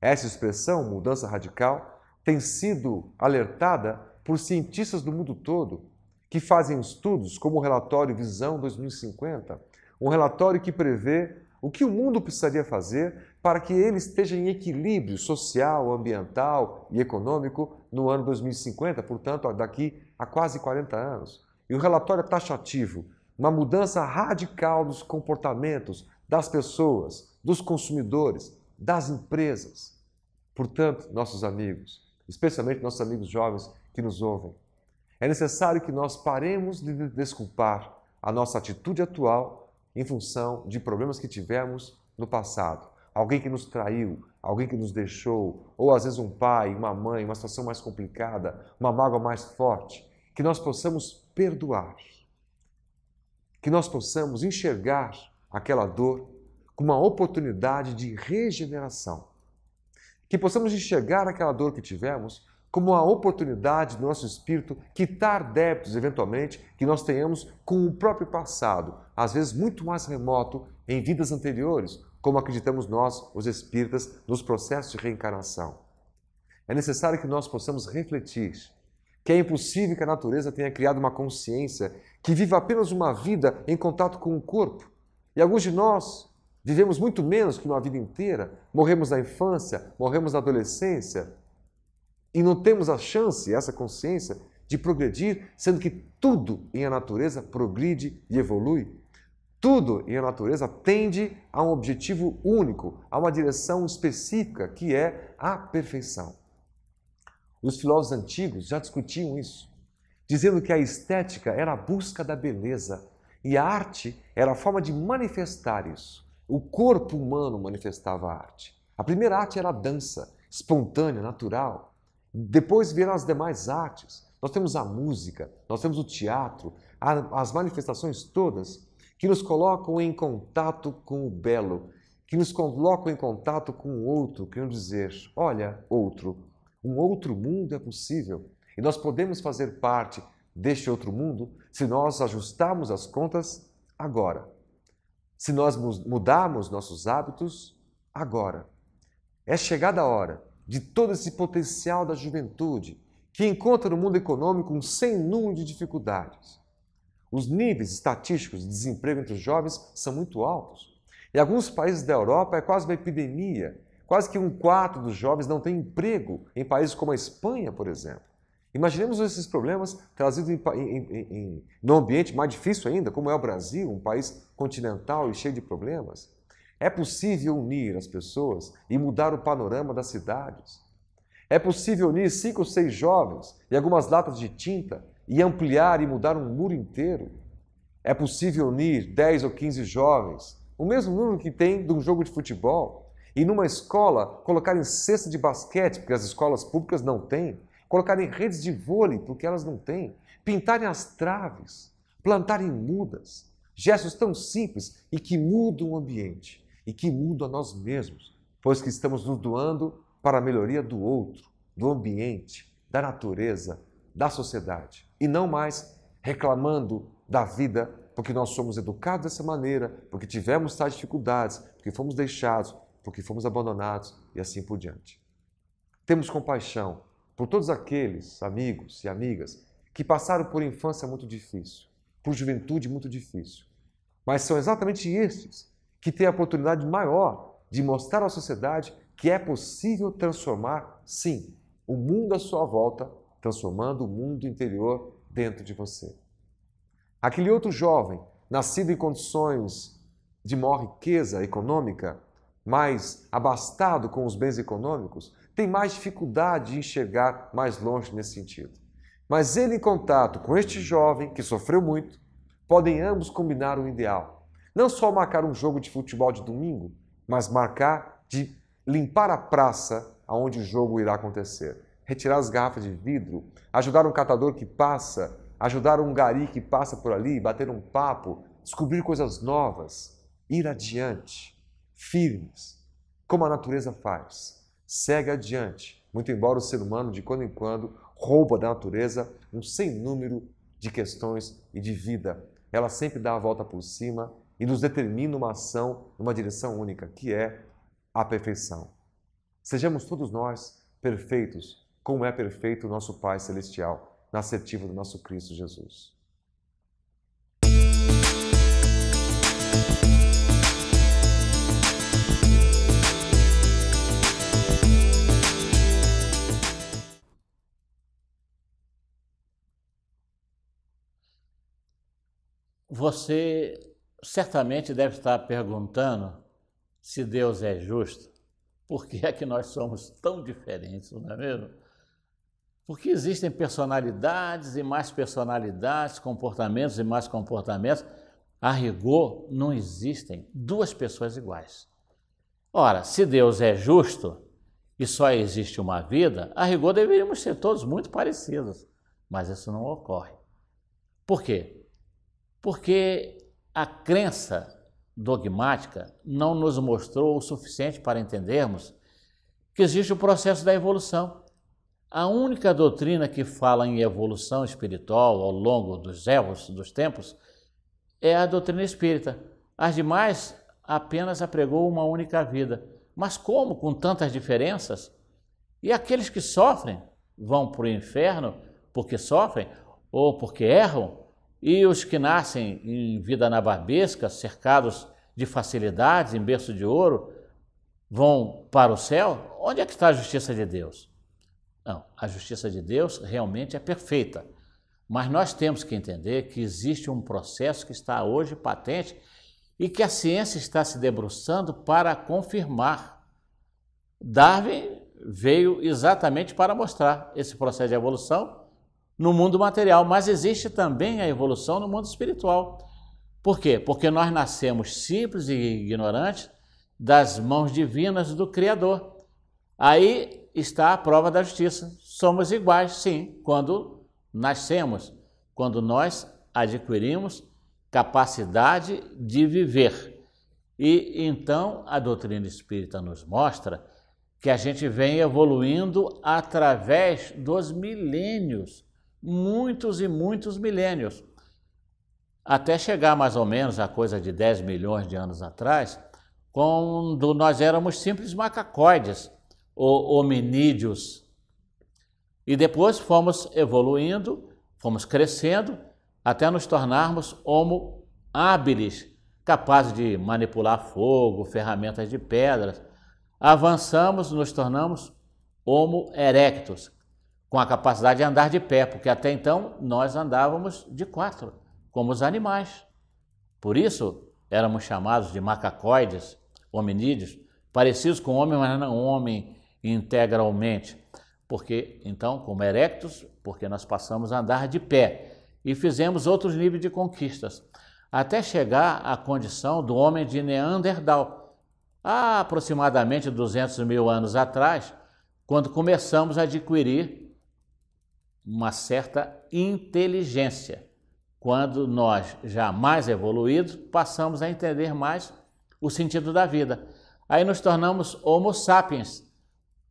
Essa expressão, mudança radical, tem sido alertada por cientistas do mundo todo, que fazem estudos como o relatório Visão 2050, um relatório que prevê o que o mundo precisaria fazer para que ele esteja em equilíbrio social, ambiental e econômico no ano 2050, portanto, daqui a quase 40 anos. E o relatório é taxativo, uma mudança radical dos comportamentos das pessoas, dos consumidores, das empresas. Portanto, nossos amigos, especialmente nossos amigos jovens que nos ouvem, é necessário que nós paremos de desculpar a nossa atitude atual em função de problemas que tivemos no passado. Alguém que nos traiu, alguém que nos deixou, ou às vezes um pai, uma mãe, uma situação mais complicada, uma mágoa mais forte. Que nós possamos perdoar, que nós possamos enxergar aquela dor como uma oportunidade de regeneração, que possamos enxergar aquela dor que tivemos como uma oportunidade do nosso espírito quitar débitos, eventualmente, que nós tenhamos com o próprio passado, às vezes muito mais remoto, em vidas anteriores, como acreditamos nós, os espíritas, nos processos de reencarnação. É necessário que nós possamos refletir que é impossível que a natureza tenha criado uma consciência que viva apenas uma vida em contato com o corpo. E alguns de nós vivemos muito menos que uma vida inteira, morremos na infância, morremos na adolescência, e não temos a chance, essa consciência, de progredir, sendo que tudo em a natureza progride e evolui. Tudo em a natureza tende a um objetivo único, a uma direção específica, que é a perfeição. Os filósofos antigos já discutiam isso, dizendo que a estética era a busca da beleza e a arte era a forma de manifestar isso. O corpo humano manifestava a arte. A primeira arte era a dança, espontânea, natural. Depois vieram as demais artes. Nós temos a música, nós temos o teatro, as manifestações todas que nos colocam em contato com o belo, que nos colocam em contato com o outro, querendo dizer, olha, outro, um outro mundo é possível e nós podemos fazer parte deste outro mundo se nós ajustarmos as contas agora, se nós mudarmos nossos hábitos agora. É chegada a hora de todo esse potencial da juventude, que encontra no mundo econômico um sem número de dificuldades. Os níveis estatísticos de desemprego entre os jovens são muito altos. Em alguns países da Europa é quase uma epidemia. Quase que 1/4 dos jovens não tem emprego, em países como a Espanha, por exemplo. Imaginemos esses problemas trazidos num ambiente mais difícil ainda, como é o Brasil, um país continental e cheio de problemas. É possível unir as pessoas e mudar o panorama das cidades. É possível unir 5 ou 6 jovens e algumas latas de tinta e ampliar e mudar um muro inteiro. É possível unir 10 ou 15 jovens, o mesmo número que tem de um jogo de futebol, e numa escola colocar em cesta de basquete, porque as escolas públicas não têm, colocar em redes de vôlei, porque elas não têm, pintarem as traves, plantarem mudas, gestos tão simples e que mudam o ambiente. E que mudam a nós mesmos, pois que estamos nos doando para a melhoria do outro, do ambiente, da natureza, da sociedade. E não mais reclamando da vida, porque nós somos educados dessa maneira, porque tivemos tais dificuldades, porque fomos deixados, porque fomos abandonados e assim por diante. Temos compaixão por todos aqueles amigos e amigas que passaram por infância muito difícil, por juventude muito difícil. Mas são exatamente estes que têm a oportunidade maior de mostrar à sociedade que é possível transformar, sim, o mundo à sua volta, transformando o mundo interior dentro de você. Aquele outro jovem, nascido em condições de maior riqueza econômica, mais abastado com os bens econômicos, tem mais dificuldade de enxergar mais longe nesse sentido. Mas ele, em contato com este jovem, que sofreu muito, podem ambos combinar um ideal. Não só marcar um jogo de futebol de domingo, mas marcar de limpar a praça onde o jogo irá acontecer. Retirar as garrafas de vidro, ajudar um catador que passa, ajudar um gari que passa por ali, bater um papo, descobrir coisas novas, ir adiante, firmes, como a natureza faz. Segue adiante, muito embora o ser humano, de quando em quando, rouba da natureza um sem número de questões e de vida. Ela sempre dá a volta por cima e nos determina uma ação numa direção única, que é a perfeição. Sejamos todos nós perfeitos, como é perfeito o nosso Pai Celestial, na assertiva do nosso Cristo Jesus. Você certamente deve estar perguntando se Deus é justo. Por que é que nós somos tão diferentes, não é mesmo? Porque existem personalidades e mais personalidades, comportamentos e mais comportamentos. A rigor, não existem duas pessoas iguais. Ora, se Deus é justo e só existe uma vida, a rigor deveríamos ser todos muito parecidos, mas isso não ocorre. Por quê? Porque a crença dogmática não nos mostrou o suficiente para entendermos que existe o processo da evolução. A única doutrina que fala em evolução espiritual ao longo dos erros, dos tempos, é a doutrina espírita. As demais apenas apregou uma única vida. Mas como com tantas diferenças? E aqueles que sofrem vão para o inferno porque sofrem ou porque erram? E os que nascem em vida nababesca, cercados de facilidades, em berço de ouro, vão para o céu? Onde é que está a justiça de Deus? Não, a justiça de Deus realmente é perfeita. Mas nós temos que entender que existe um processo que está hoje patente e que a ciência está se debruçando para confirmar. Darwin veio exatamente para mostrar esse processo de evolução no mundo material, mas existe também a evolução no mundo espiritual. Por quê? Porque nós nascemos simples e ignorantes das mãos divinas do Criador. Aí está a prova da justiça. Somos iguais, sim, quando nascemos, quando nós adquirimos capacidade de viver. E então a doutrina espírita nos mostra que a gente vem evoluindo através dos milênios, muitos e muitos milênios, até chegar mais ou menos a coisa de 10 milhões de anos atrás, quando nós éramos simples macacoides, ou hominídeos. E depois fomos evoluindo, fomos crescendo, até nos tornarmos homo habilis, capazes de manipular fogo, ferramentas de pedras. Avançamos, nos tornamos homo erectus, com a capacidade de andar de pé, porque até então nós andávamos de quatro, como os animais. Por isso éramos chamados de macacoides, hominídeos, parecidos com homem, mas não homem integralmente. Porque então, como erectus, porque nós passamos a andar de pé e fizemos outros níveis de conquistas, até chegar à condição do homem de Neandertal, há aproximadamente 200 mil anos atrás, quando começamos a adquirir uma certa inteligência. Quando nós, já mais evoluídos, passamos a entender mais o sentido da vida. Aí nos tornamos Homo sapiens,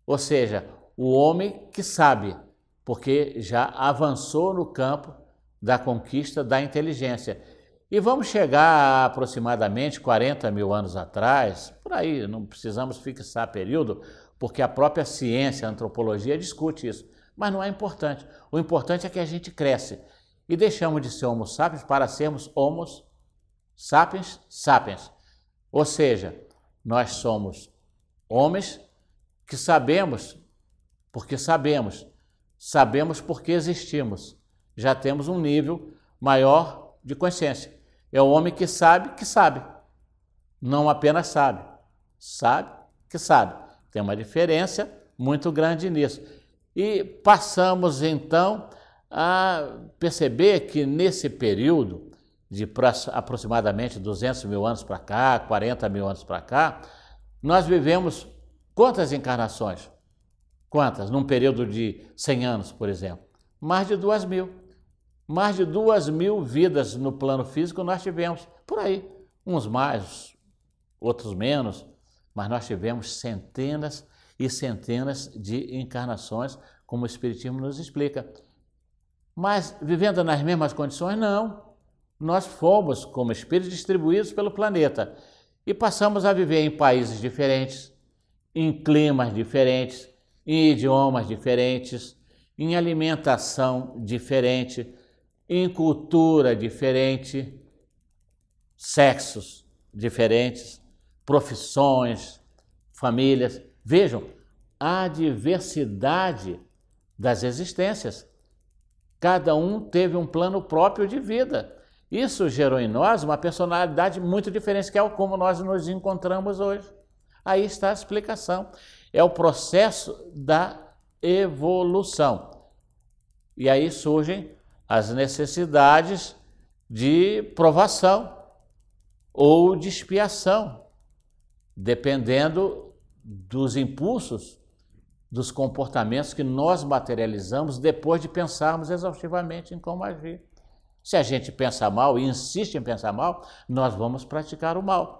ou seja, o homem que sabe, porque já avançou no campo da conquista da inteligência. E vamos chegar a aproximadamente 40 mil anos atrás, por aí, não precisamos fixar período, porque a própria ciência, a antropologia discute isso. Mas não é importante. O importante é que a gente cresce e deixamos de ser Homo sapiens para sermos Homo sapiens sapiens. Ou seja, nós somos homens que sabemos porque sabemos, sabemos porque existimos. Já temos um nível maior de consciência. É o homem que sabe. Não apenas sabe que sabe. Tem uma diferença muito grande nisso. E passamos então a perceber que nesse período de aproximadamente 200 mil anos para cá, 40 mil anos para cá, nós vivemos quantas encarnações? Quantas? Num período de 100 anos, por exemplo. Mais de 2.000. Mais de 2.000 vidas no plano físico nós tivemos. Por aí, uns mais, outros menos, mas nós tivemos centenas e centenas de encarnações, como o Espiritismo nos explica. Mas vivendo nas mesmas condições, não. Nós fomos, como espíritos, distribuídos pelo planeta e passamos a viver em países diferentes, em climas diferentes, em idiomas diferentes, em alimentação diferente, em cultura diferente, sexos diferentes, profissões, famílias. Vejam a diversidade das existências. Cada um teve um plano próprio de vida. Isso gerou em nós uma personalidade muito diferente, que é como nós nos encontramos hoje. Aí está a explicação. É o processo da evolução. E aí surgem as necessidades de provação ou de expiação, dependendo dos impulsos, dos comportamentos que nós materializamos depois de pensarmos exaustivamente em como agir. Se a gente pensa mal e insiste em pensar mal, nós vamos praticar o mal.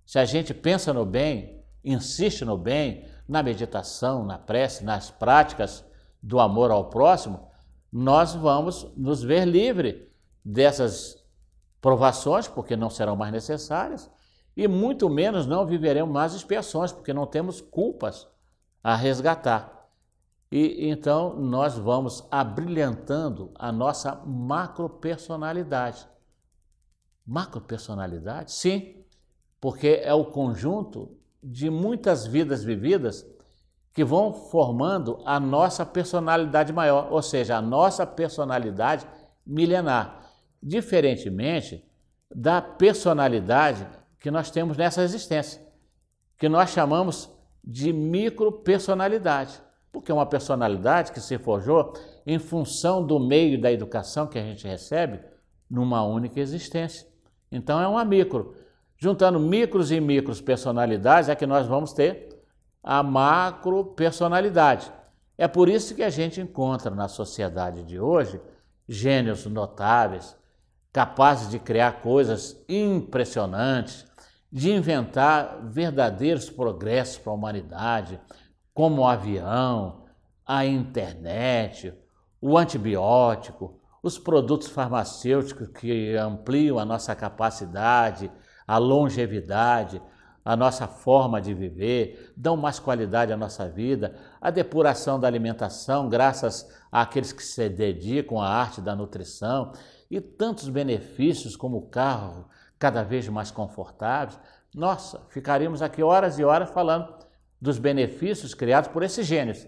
Se a gente pensa no bem, insiste no bem, na meditação, na prece, nas práticas do amor ao próximo, nós vamos nos ver livres dessas provações, porque não serão mais necessárias, e muito menos não viveremos mais expiações, porque não temos culpas a resgatar. E então nós vamos abrilhantando a nossa macropersonalidade. Macropersonalidade? Sim, porque é o conjunto de muitas vidas vividas que vão formando a nossa personalidade maior, ou seja, a nossa personalidade milenar, diferentemente da personalidade que nós temos nessa existência, que nós chamamos de micropersonalidade. Porque é uma personalidade que se forjou em função do meio e da educação que a gente recebe numa única existência. Então é uma micro. Juntando micros e micros personalidades é que nós vamos ter a macro personalidade. É por isso que a gente encontra na sociedade de hoje gênios notáveis, capazes de criar coisas impressionantes, de inventar verdadeiros progressos para a humanidade, como o avião, a internet, o antibiótico, os produtos farmacêuticos que ampliam a nossa capacidade, a longevidade, a nossa forma de viver, dão mais qualidade à nossa vida, a depuração da alimentação, graças àqueles que se dedicam à arte da nutrição, e tantos benefícios como o carro cada vez mais confortáveis. Nossa, ficaríamos aqui horas e horas falando dos benefícios criados por esses gênios.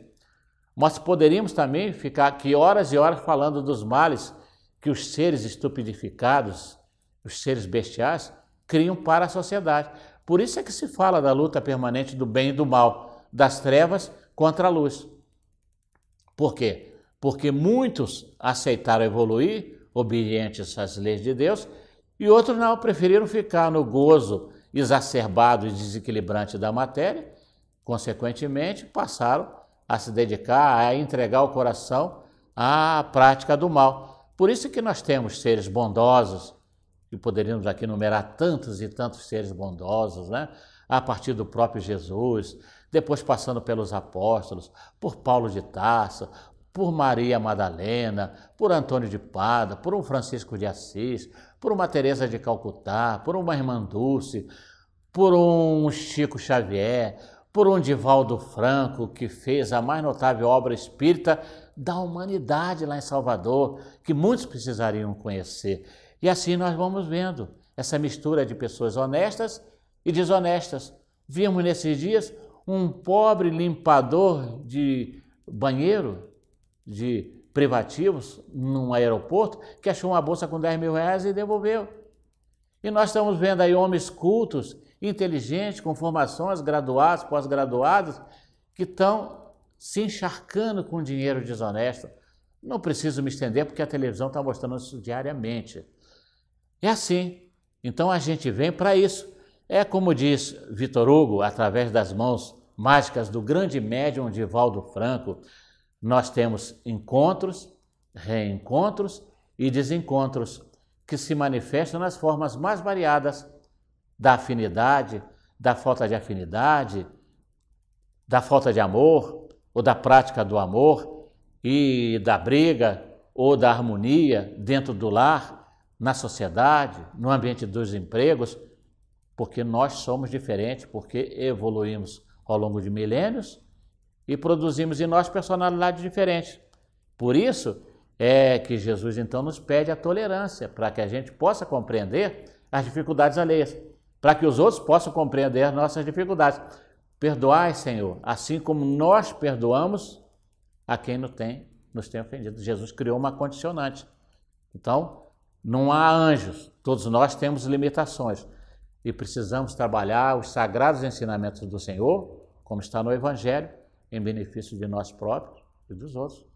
Mas poderíamos também ficar aqui horas e horas falando dos males que os seres estupidificados, os seres bestiais, criam para a sociedade. Por isso é que se fala da luta permanente do bem e do mal, das trevas contra a luz. Por quê? Porque muitos aceitaram evoluir, obedientes às leis de Deus, e outros não, preferiram ficar no gozo exacerbado e desequilibrante da matéria. Consequentemente, passaram a se dedicar, a entregar o coração à prática do mal. Por isso que nós temos seres bondosos, e poderíamos aqui numerar tantos e tantos seres bondosos, né? A partir do próprio Jesus, depois passando pelos apóstolos, por Paulo de Tarso, por Maria Madalena, por Antônio de Pada, por um Francisco de Assis, por uma Teresa de Calcutá, por uma Irmã Dulce, por um Chico Xavier, por um Divaldo Franco, que fez a mais notável obra espírita da humanidade lá em Salvador, que muitos precisariam conhecer. E assim nós vamos vendo essa mistura de pessoas honestas e desonestas. Vimos nesses dias um pobre limpador de banheiro, de privativos num aeroporto que achou uma bolsa com 10 mil reais e devolveu. E nós estamos vendo aí homens cultos, inteligentes, com formações, graduados, pós-graduados, que estão se encharcando com dinheiro desonesto. Não preciso me estender porque a televisão está mostrando isso diariamente. É assim. Então a gente vem para isso. É como diz Vitor Hugo, através das mãos mágicas do grande médium Divaldo Franco, nós temos encontros, reencontros e desencontros que se manifestam nas formas mais variadas da afinidade, da falta de afinidade, da falta de amor ou da prática do amor e da briga ou da harmonia dentro do lar, na sociedade, no ambiente dos empregos, porque nós somos diferentes, porque evoluímos ao longo de milênios e produzimos em nós personalidades diferentes. Por isso é que Jesus então nos pede a tolerância, para que a gente possa compreender as dificuldades alheias, para que os outros possam compreender as nossas dificuldades. Perdoai, Senhor, assim como nós perdoamos a quem nos tem ofendido. Jesus criou uma condicionante. Então, não há anjos, todos nós temos limitações e precisamos trabalhar os sagrados ensinamentos do Senhor, como está no Evangelho, em benefício de nós próprios e dos outros.